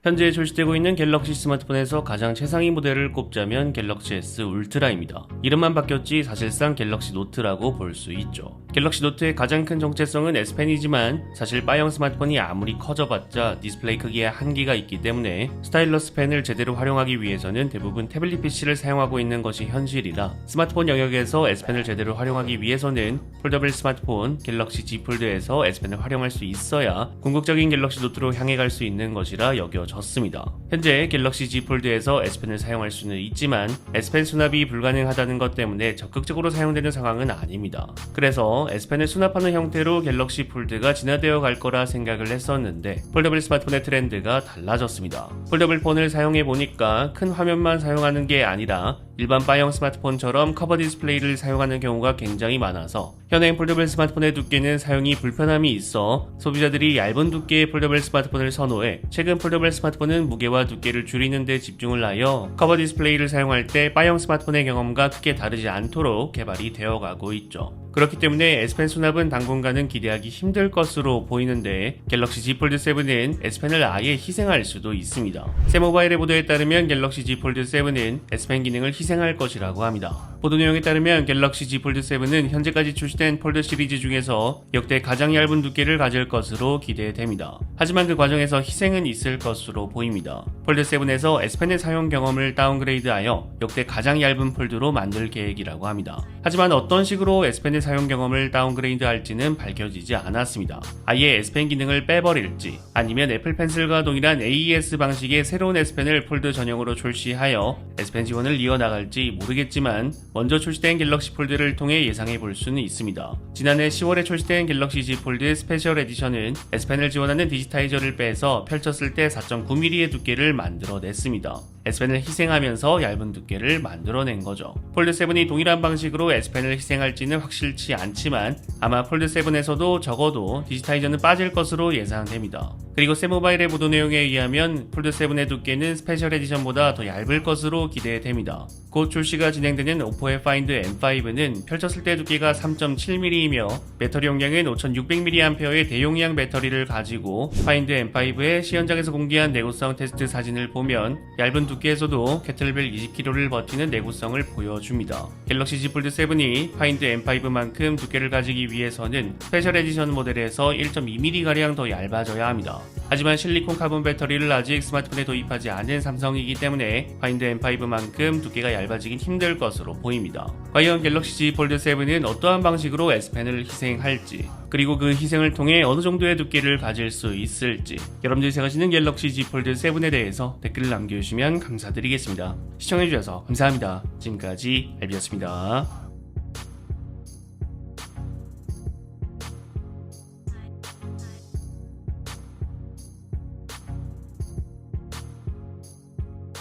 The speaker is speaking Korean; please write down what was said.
현재 출시되고 있는 갤럭시 스마트폰에서 가장 최상위 모델을 꼽자면 갤럭시 S 울트라입니다. 이름만 바뀌었지 사실상 갤럭시 노트라고 볼 수 있죠. 갤럭시 노트의 가장 큰 정체성은 S펜이지만 사실 바형 스마트폰이 아무리 커져봤자 디스플레이 크기에 한계가 있기 때문에 스타일러스 펜을 제대로 활용하기 위해서는 대부분 태블릿 PC를 사용하고 있는 것이 현실이라 스마트폰 영역에서 S펜을 제대로 활용하기 위해서는 폴더블 스마트폰 갤럭시 Z 폴드에서 S펜을 활용할 수 있어야 궁극적인 갤럭시 노트로 향해 갈 수 있는 것이라 여겨졌습니다. 현재 갤럭시 Z 폴드에서 S펜을 사용할 수는 있지만 S펜 수납이 불가능하다는 것 때문에 적극적으로 사용되는 상황은 아닙니다. 그래서 S펜을 수납하는 형태로 갤럭시 폴드가 진화되어 갈 거라 생각을 했었는데 폴더블 스마트폰의 트렌드가 달라졌습니다. 폴더블 폰을 사용해 보니까 큰 화면만 사용하는 게 아니라 일반 바형 스마트폰처럼 커버 디스플레이를 사용하는 경우가 굉장히 많아서 현행 폴더블 스마트폰의 두께는 사용이 불편함이 있어 소비자들이 얇은 두께의 폴더블 스마트폰을 선호해 최근 폴더블 스마트폰은 무게와 두께를 줄이는 데 집중을 하여 커버 디스플레이를 사용할 때 바형 스마트폰의 경험과 크게 다르지 않도록 개발이 되어가고 있죠. 그렇기 때문에 S펜 수납은 당분간은 기대하기 힘들 것으로 보이는데 갤럭시 Z 폴드 7은 S펜을 아예 희생할 수도 있습니다. 새 모바일의 보도에 따르면 갤럭시 Z 폴드 7은 S펜 기능을 희생할 것이라고 합니다. 보도 내용에 따르면 갤럭시 Z 폴드 7은 현재까지 출시된 폴드 시리즈 중에서 역대 가장 얇은 두께를 가질 것으로 기대됩니다. 하지만 그 과정에서 희생은 있을 것으로 보입니다. 폴드 7에서 S펜의 사용 경험을 다운그레이드하여 역대 가장 얇은 폴드로 만들 계획이라고 합니다. 하지만 어떤 식으로 S펜의 사용 경험을 다운그레이드할지는 밝혀지지 않았습니다. 아예 S펜 기능을 빼버릴지 아니면 애플 펜슬과 동일한 AES 방식의 새로운 S펜을 폴드 전용으로 출시하여 S펜 지원을 이어나갈지 모르겠지만 먼저 출시된 갤럭시 폴드를 통해 예상해 볼 수는 있습니다. 지난해 10월에 출시된 갤럭시 Z 폴드 스페셜 에디션은 S펜을 지원하는 디지타이저를 빼서 펼쳤을 때 4.9mm의 두께를 만들어냈습니다. S펜을 희생하면서 얇은 두께를 만들어낸 거죠. 폴드 7이 동일한 방식으로 S펜을 희생할지는 확실치 않지만 아마 폴드 7에서도 적어도 디지타이저는 빠질 것으로 예상됩니다. 그리고 새 모바일의 보도 내용에 의하면 폴드 7의 두께는 스페셜 에디션보다 더 얇을 것으로 기대됩니다. 곧 출시가 진행되는 오포의 파인드 M5는 펼쳤을 때 두께가 3.7mm이며 배터리 용량은 5600mAh의 대용량 배터리를 가지고 파인드 M5의 시연장에서 공개한 내구성 테스트 사진을 보면 얇은 두께에서도 캐틀벨 20kg를 버티는 내구성을 보여줍니다. 갤럭시 Z 폴드 7이 파인드 M5만큼 두께를 가지기 위해서는 스페셜 에디션 모델에서 1.2mm가량 더 얇아져야 합니다. 하지만 실리콘 카본 배터리를 아직 스마트폰에 도입하지 않은 삼성이기 때문에 파인드 M5만큼 두께가 얇아지긴 힘들 것으로 보입니다. 과연 갤럭시 Z 폴드 7은 어떠한 방식으로 S펜을 희생할지 그리고 그 희생을 통해 어느 정도의 두께를 가질 수 있을지 여러분들이 생각하시는 갤럭시 Z 폴드 7에 대해서 댓글을 남겨주시면 감사드리겠습니다. 시청해주셔서 감사합니다. 지금까지 알비였습니다.